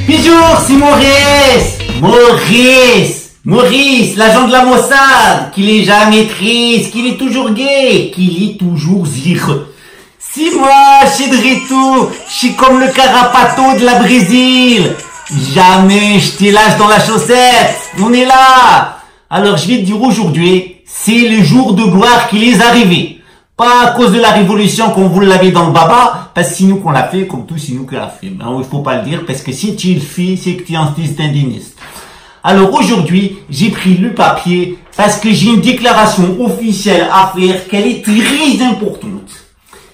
Bonjour, c'est Maurice. Maurice, l'agent de la Mossad, qu'il est jamais triste, qu'il est toujours gay, qu'il est toujours zir. Si moi, je suis de retour, je suis comme le Carapato de la Brésil. Jamais je te lâche dans la chaussette. On est là. Alors, je vais te dire aujourd'hui, c'est le jour de gloire qui est arrivé. Pas à cause de la révolution qu'on vous l'avait dans le baba, parce que c'est nous qu'on l'a fait, comme tout, c'est nous qu'on l'a fait. Ben, il faut pas le dire, parce que si tu le fais, c'est que tu es un distinguiste. Alors aujourd'hui, j'ai pris le papier, parce que j'ai une déclaration officielle à faire, qu'elle est très importante.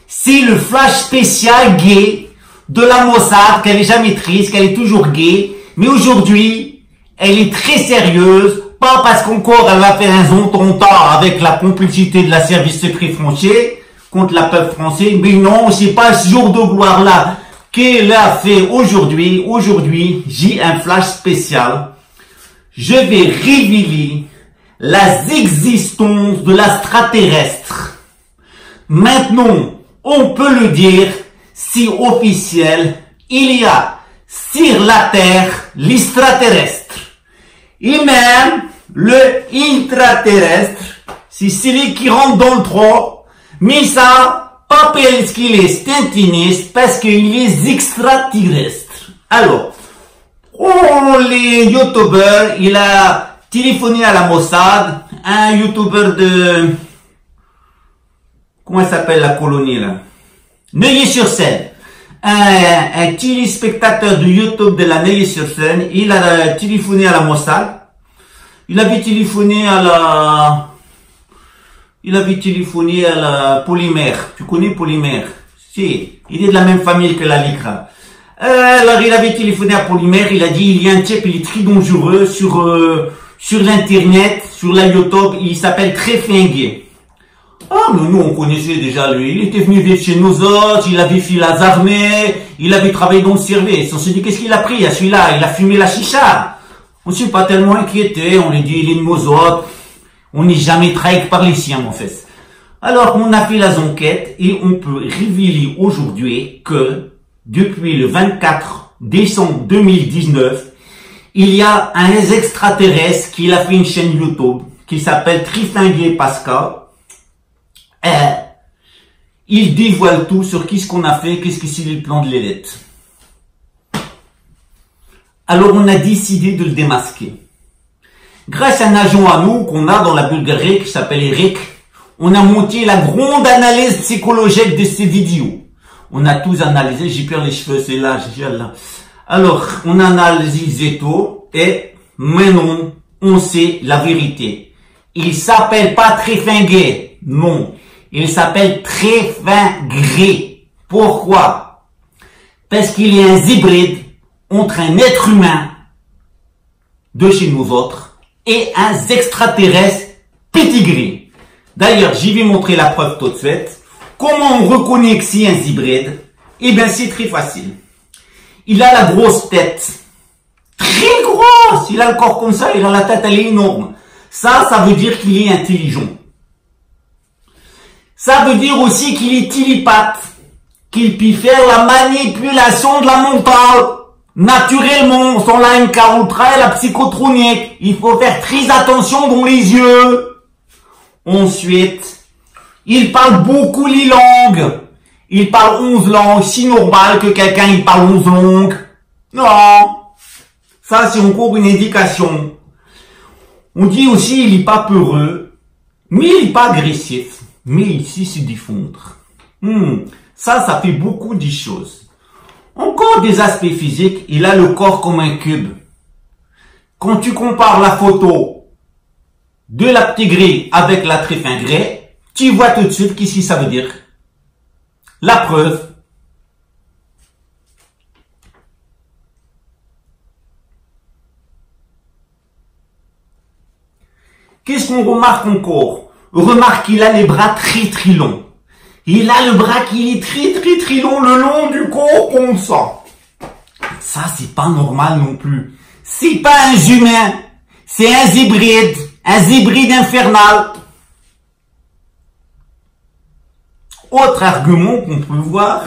C'est le flash spécial gay de la Mossad, qu'elle est jamais triste, qu'elle est toujours gay, mais aujourd'hui, elle est très sérieuse, pas parce qu'encore elle va faire un zontonta avec la complicité de la service secret français contre la peuple français, mais non, c'est pas ce jour de gloire-là qu'elle a fait aujourd'hui. Aujourd'hui, j'ai un flash spécial. Je vais révéler l'existence de l'extraterrestre. Maintenant, on peut le dire, c'est officiel, il y a sur la Terre l'extraterrestre. Et même le intraterrestre, c'est celui qui rentre dans le trou, mais ça, pas parce qu'il est stintiniste, parce qu'il est extraterrestre. Alors, les youtubeurs, il a téléphoné à la Mossad, un youtubeur de, comment il s'appelle la colonie là? Neuilly-sur-Seine. Un téléspectateur de YouTube de la Neuilly-sur-Seine, il a téléphoné à la Mossad. Il avait téléphoné à la Polymère. Tu connais Polymère? Si. Il est de la même famille que la Lycra. Alors, il avait téléphoné à Polymère. Il a dit, il y a un type, il est très dangereux sur l'internet, sur la YouTube. Il s'appelle Tréfingué. Ah, mais nous, on connaissait déjà lui. Il était venu vivre chez nous autres. Il avait fait les armées. Il avait travaillé dans le service. On s'est dit, qu'est-ce qu'il a pris à celui-là? Il a fumé la chicha. On ne s'est pas tellement inquiété, on lui dit il est de nos autres, on n'est jamais trahi par les siens mon fils. Alors on a fait les enquêtes et on peut révéler aujourd'hui que depuis le 24 décembre 2019, il y a un extraterrestre qui a fait une chaîne YouTube qui s'appelle Tréfingué Pascal. Il dévoile tout sur qu'est-ce qu'on a fait, qu'est-ce que c'est le plan de l'élite. Alors on a décidé de le démasquer. Grâce à un agent à nous qu'on a dans la Bulgarie qui s'appelle Eric, on a monté la grande analyse psychologique de ces vidéos. On a tous analysé, j'ai perdu les cheveux, c'est là, Alors, on a analysé tout et maintenant, on sait la vérité. Il s'appelle pas Tréfingué, non. Il s'appelle Tréfingré. Pourquoi? Parce qu'il est un hybride entre un être humain de chez nous autres et un extraterrestre pétigré. D'ailleurs, j'y vais montrer la preuve tout de suite. Comment on reconnaît que c'est un hybride? Eh bien, c'est très facile. Il a la grosse tête. Très grosse! Il a le corps comme ça, il a la tête, elle est énorme. Ça veut dire qu'il est intelligent. Ça veut dire aussi qu'il est télépathe. Qu'il peut faire la manipulation de la mentale. Naturellement, sans la MK Ultra et la psychotronique, il faut faire très attention dans les yeux. Ensuite, il parle beaucoup les langues. Il parle 11 langues. C'est normal que quelqu'un il parle 11 langues. Non. Ça, c'est encore une indication. On dit aussi il est pas peureux, mais il est pas agressif. Mais ici, c'est défendre. Ça fait beaucoup de choses. Encore des aspects physiques, il a le corps comme un cube. Quand tu compares la photo de la petite grille avec la Tréfingré, tu vois tout de suite qu'est-ce que ça veut dire. La preuve. Qu'est-ce qu'on remarque encore? On remarque qu'il a les bras très longs. Il a le bras qui est très long, le long du corps comme ça. Ça, c'est pas normal non plus. C'est pas un humain. C'est un hybride infernal. Autre argument qu'on peut voir,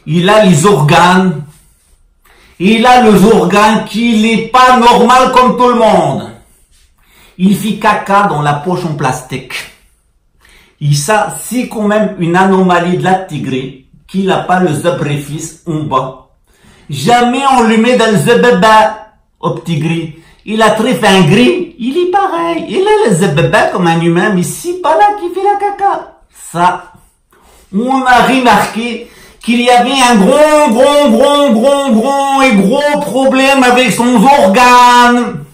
il a les organes Il a les organes qu'il n'est pas normal comme tout le monde. Il fait caca dans la poche en plastique. Et ça, c'est quand même une anomalie de la tigrée qu'il n'a pas le zebréfis en bas. Jamais on lui met dans le zebeba au petit gris. Il a très fin gris, il est pareil. Il a le zebeba comme un humain, mais c'est pas là qui fait la caca. Ça, on a remarqué qu'il y avait un gros problème avec son organe.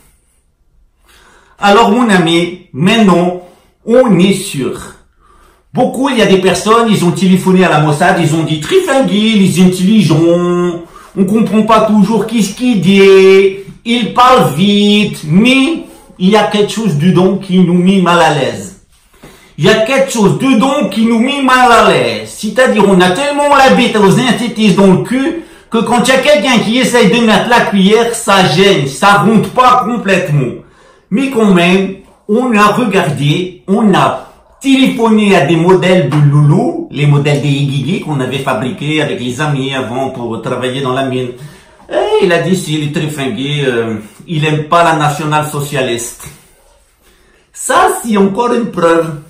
Alors mon ami, maintenant, on est sûr. Beaucoup, il y a des personnes, ils ont téléphoné à la Mossad, ils ont dit Trifingué, les intelligents, on comprend pas toujours qu'est-ce qu'il dit, il parle vite, mais il y a quelque chose dedans qui nous met mal à l'aise. Il y a quelque chose dedans qui nous met mal à l'aise. C'est-à-dire, on a tellement la bête aux intestins dans le cul que quand il y a quelqu'un qui essaye de mettre la cuillère, ça gêne, ça rentre pas complètement. Mais quand même, on a regardé, on a téléphoné à des modèles de loulou, les modèles des Igigi qu'on avait fabriqués avec les amis avant pour travailler dans la mine. Et il a dit, s'il est Trifingué, il aime pas la nationale-socialiste. Ça, c'est encore une preuve.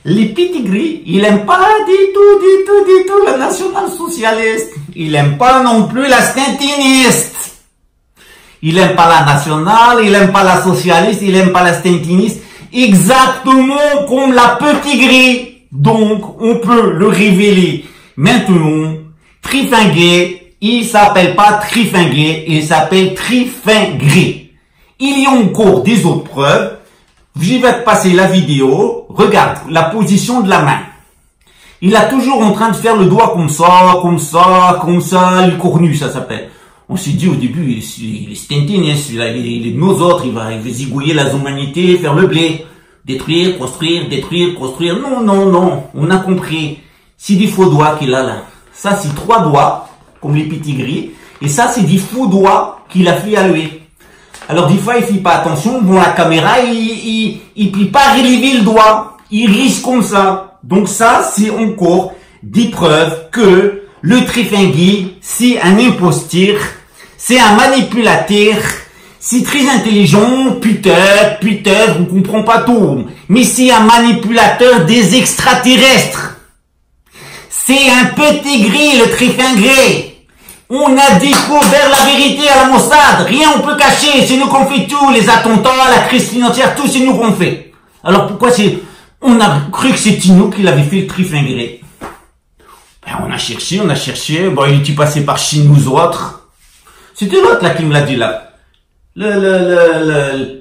Les petits gris, il aime pas du tout la nationale-socialiste. Il aime pas non plus la stintiniste. Il aime pas la nationale, il aime pas la socialiste, il aime pas la stintiniste. Exactement comme la petite gris. Donc, on peut le révéler maintenant. Trifingué, il s'appelle pas Trifingué, il s'appelle Trifingré. Il y a encore des autres preuves. Je vais te passer la vidéo. Regarde la position de la main. Il est toujours en train de faire le doigt comme ça, le cornu, ça s'appelle. On s'est dit au début, il est stintin, il est de nos autres, il va zigouiller la humanité, faire le blé. Détruire, construire. Non, on a compris. C'est des faux doigts qu'il a là. Ça, c'est 3 doigts, comme les petits gris. Et ça, c'est des faux doigts qu'il a fait à lui. Alors, des fois, il fait pas attention. Bon, la caméra, il peut pas relever le doigt. Il risque comme ça. Donc ça, c'est encore des preuves que le Trifingué, c'est un imposteur. C'est un manipulateur, c'est très intelligent, peut-être, on comprend pas tout, mais c'est un manipulateur des extraterrestres. C'est un petit gris, le Trifingré. On a découvert la vérité à la Mossad, rien on peut cacher, c'est nous qu'on fait tout, les attentats, la crise financière, tout c'est nous qu'on fait. Alors pourquoi on a cru que c'est Tino qui l'avait fait le Trifingré. Ben, on a cherché, bon il était passé par chez nous autres. C'était l'autre là qui me l'a dit là.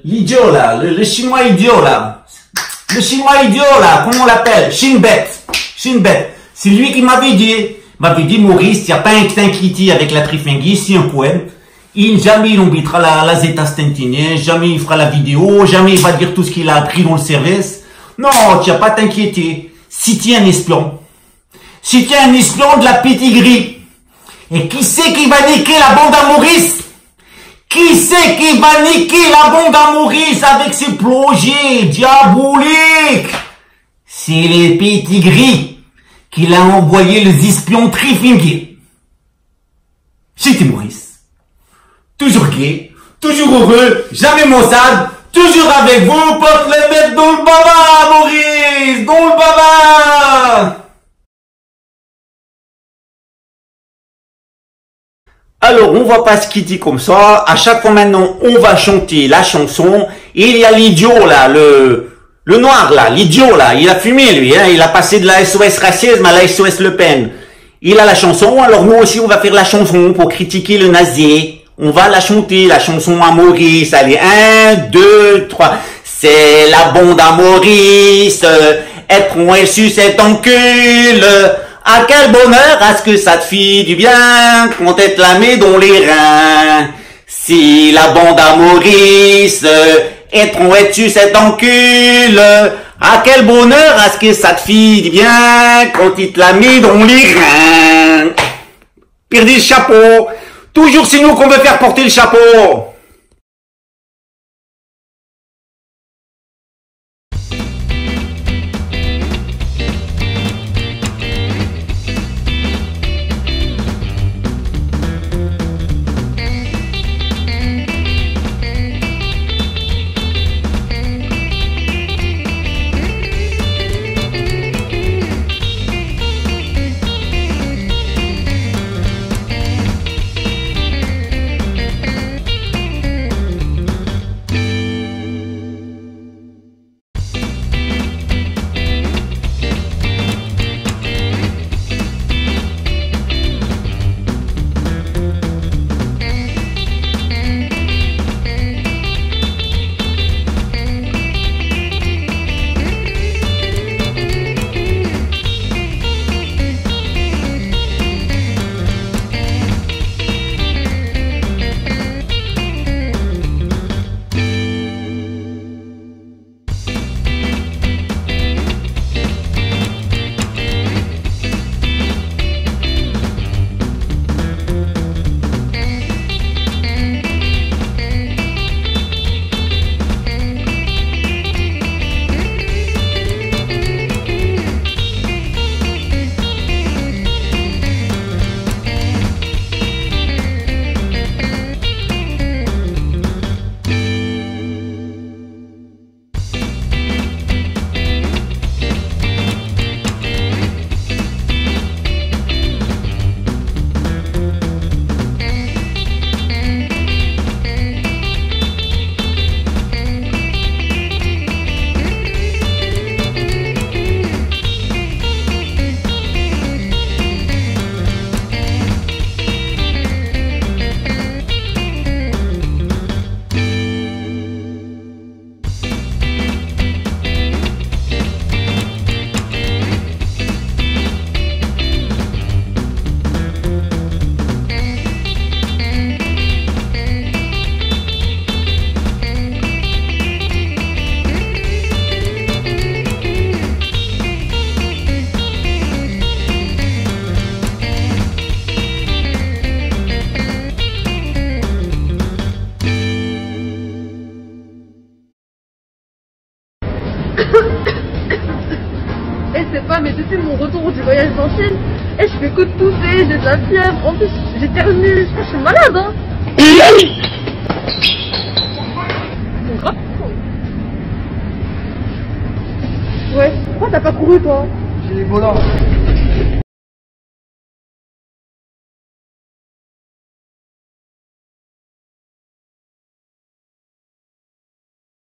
L'idiot là, le chinois idiot là. Le chinois idiot là, comment on l'appelle? Shinbet. C'est lui qui m'avait dit, Maurice, il n'y a pas un t'inquiéter avec la Trifingué, c'est un poème. Jamais il embêtera la Zeta Stentinien, jamais il fera la vidéo, jamais il va dire tout ce qu'il a appris dans le service. Non, tu n'as pas à t'inquiéter. Si tu es un espion de la petite grille, et qui c'est qui va niquer la bande à Maurice? Qui c'est qui va niquer la bande à Maurice avec ses projets diaboliques? C'est les petits gris qu'il a envoyé les espions Trifingué. C'était Maurice. Toujours gay, toujours heureux, jamais maussade, toujours avec vous pour les mettre dans le baba, Maurice, dans le baba. Alors, on va pas se quitter comme ça. À chaque fois maintenant, on va chanter la chanson. Et il y a l'idiot là, le noir là, l'idiot là. Il a fumé lui, hein. Il a passé de la SOS racisme à la SOS Le Pen. Il a la chanson. Alors nous aussi, on va faire la chanson pour critiquer le nazi. On va la chanter, la chanson à Maurice. Allez, 1, 2, 3. C'est la bande à Maurice. Elle prend, elle suce, elle t'encule. Ah, quel bonheur, à ce que ça te fit du bien, quand elle te la met dans les reins. Si la bande à Maurice, et prend et tu cet encule. Ah, quel bonheur, à ce que ça te fit du bien, quand il te la met dans les reins. Perdez le chapeau. Toujours c'est nous qu'on veut faire porter le chapeau. mais depuis mon retour du voyage en Chine, et je fais que de tousser, j'ai de la fièvre, en plus j'éternue, je suis malade, hein. C'est grave. Ouais, pourquoi t'as pas couru toi? J'ai les volants.